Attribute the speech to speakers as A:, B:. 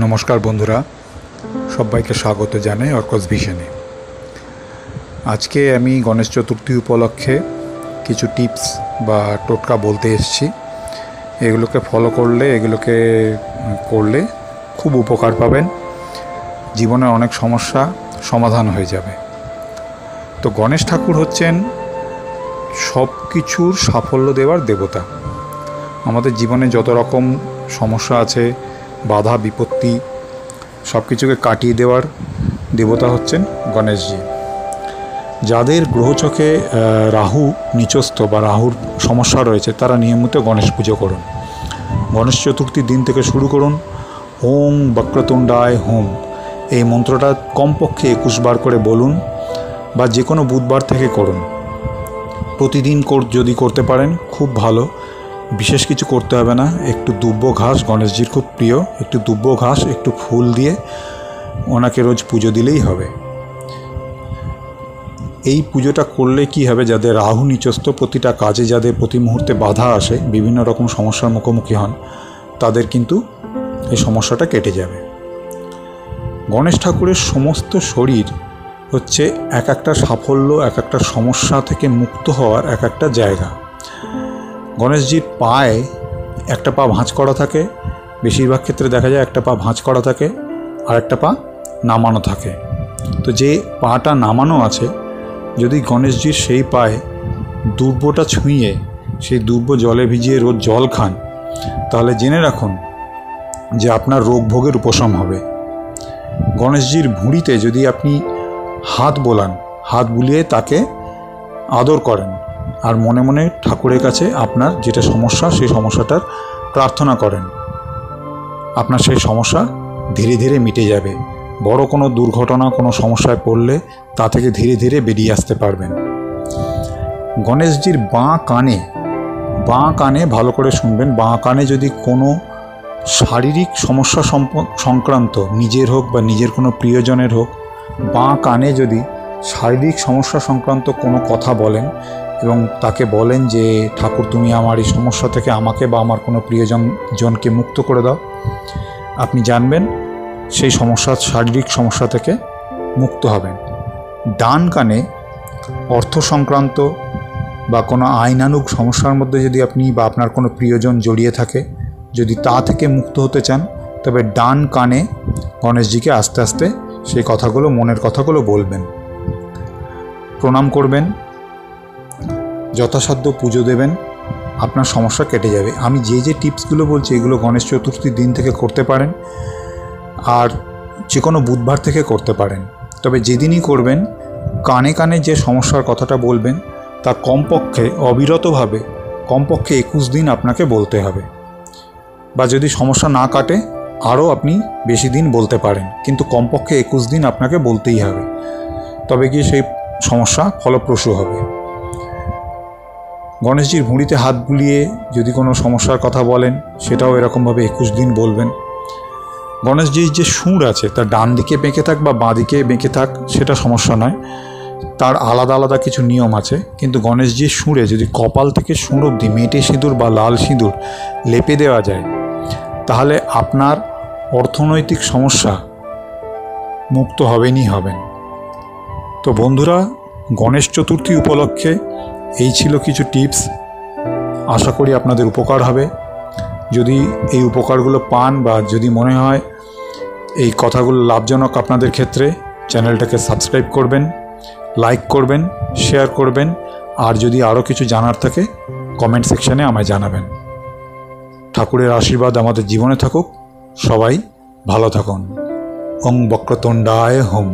A: নমস্কার বন্ধুরা, সবাইকে স্বাগত জানাই অর্কস ভিশনে। আজকে আমি গণেশ চতুর্থী উপলক্ষে কিছু টিপস বা টোটকা বলতে এসেছি। এগুলোকে ফলো করলে, এগুলোকে করলে খুব উপকার পাবেন, জীবনের অনেক সমস্যা সমাধান হয়ে যাবে। তো গণেশ ঠাকুর হচ্ছেন সব কিছুর সাফল্য দেওয়ার দেবতা। আমাদের জীবনে যত রকম সমস্যা আছে, বাধা বিপত্তি, সব কিছুকে কাটিয়ে দেওয়ার দেবতা হচ্ছেন গণেশজি। যাদের গ্রহচকে রাহু নিচস্থ বা রাহুর সমস্যা রয়েছে, তারা নিয়মিত গণেশ পুজো করুন। গণেশ চতুর্থীর দিন থেকে শুরু করুন ওং বক্রতুণ্ডায় হোম, এই মন্ত্রটা কমপক্ষে 21 বার করে বলুন, বা যে কোনো বুধবার থেকে করুন। প্রতিদিন যদি করতে পারেন খুব ভালো। বিশেষ কিছু করতে হবে না, একটু দুব্য ঘাস, গণেশজির খুব প্রিয়, একটু দুব্য ঘাস, একটু ফুল দিয়ে ওনাকে রোজ পুজো দিলেই হবে। এই পুজোটা করলে কি হবে, যাদের রাহু নিচস্থ, প্রতিটা কাজে যাদের প্রতি মুহূর্তে বাধা আসে, বিভিন্ন রকম সমস্যার মুখোমুখি হন, তাদের কিন্তু এই সমস্যাটা কেটে যাবে। গণেশ ঠাকুরের সমস্ত শরীর হচ্ছে এক একটা সাফল্য, এক একটা সমস্যা থেকে মুক্ত হওয়ার এক একটা জায়গা। গণেশজির পায়ে একটা পা ভাঁজ করা থাকে, বেশিরভাগ ক্ষেত্রে দেখা যায় একটা পা ভাঁজ করা থাকে আর একটা পা নামানো থাকে। তো যে পাটা নামানো আছে, যদি গণেশজির সেই পায়ে দুর্বটা ছুঁয়ে সেই দুর্ব জলে ভিজিয়ে রোজ জল খান, তাহলে জেনে রাখুন যে আপনার রোগ ভোগের উপশম হবে। গণেশজির ভুঁড়িতে যদি আপনি হাত বোলান, হাত বুলিয়ে তাকে আদর করেন আর মনে মনে ঠাকুরের কাছে আপনার যেটা সমস্যা, সেই সমস্যাটার প্রার্থনা করেন, আপনার সেই সমস্যা ধীরে ধীরে মিটে যাবে। বড় কোনো দুর্ঘটনা, কোনো সমস্যায় পড়লে তা থেকে ধীরে ধীরে বেরিয়ে আসতে পারবেন। গণেশজির বাঁ কানে ভালো করে শুনবেন, বাঁ কানে যদি কোনো শারীরিক সমস্যা সংক্রান্ত, নিজের হোক বা নিজের কোনো প্রিয়জনের হোক, বাঁ কানে যদি শারীরিক সমস্যা সংক্রান্ত কোনো কথা বলেন এবং তাকে বলেন যে ঠাকুর তুমি আমার এই সমস্যা থেকে আমাকে বা আমার কোনো প্রিয়জনকে মুক্ত করে দাও, আপনি জানবেন সেই সমস্যা, শারীরিক সমস্যা থেকে মুক্ত হবেন। ডান কানে অর্থ সংক্রান্ত বা কোনো আইনানুগ সমস্যার মধ্যে যদি আপনি বা আপনার কোনো প্রিয়জন জড়িয়ে থাকে, যদি তা থেকে মুক্ত হতে চান, তবে ডান কানে গণেশজিকে আস্তে আস্তে সেই কথাগুলো, মনের কথাগুলো বলবেন, প্রণাম করবেন, যথাসাধ্য পুজো দেবেন, আপনার সমস্যা কেটে যাবে। আমি যে টিপসগুলো বলছি, এগুলো গণেশ চতুর্থীর দিন থেকে করতে পারেন আর যে কোনো বুধবার থেকে করতে পারেন। তবে যেদিনই করবেন, কানে কানে যে সমস্যার কথাটা বলবেন তা কমপক্ষে অবিরতভাবে কমপক্ষে 21 দিন আপনাকে বলতে হবে। বা যদি সমস্যা না কাটে আরও আপনি বেশি দিন বলতে পারেন, কিন্তু কমপক্ষে 21 দিন আপনাকে বলতেই হবে, তবে কি সেই সমস্যা ফলপ্রসূ হবে। গণেশজির ভুঁড়িতে হাত বুলিয়ে যদি কোনো সমস্যার কথা বলেন, সেটাও এরকমভাবে 21 দিন বলবেন। গণেশজির যে সুর আছে, তার ডান দিকে বেঁকে থাক বা বাঁ দিকে বেঁকে থাক, সেটা সমস্যা নয়, তার আলাদা আলাদা কিছু নিয়ম আছে। কিন্তু গণেশজির সুরে যদি কপাল থেকে সুর অবধি মেটে সিঁদুর বা লাল সিঁদুর লেপে দেওয়া যায়, তাহলে আপনার অর্থনৈতিক সমস্যা মুক্ত হবেনই হবেন। তো বন্ধুরা, গণেশ চতুর্থী উপলক্ষে এই ছিল কিছু টিপস। আশা করি আপনাদের উপকার হবে। যদি এই উপকারগুলো পান বা যদি মনে হয় এই কথাগুলো লাভজনক আপনাদের ক্ষেত্রে, চ্যানেলটাকে সাবস্ক্রাইব করবেন, লাইক করবেন, শেয়ার করবেন, আর যদি আরও কিছু জানার থাকে কমেন্ট সেকশানে আমায় জানাবেন। ঠাকুরের আশীর্বাদ আমাদের জীবনে থাকুক। সবাই ভালো থাকুন। ওং বক্রতুণ্ডায় হোম।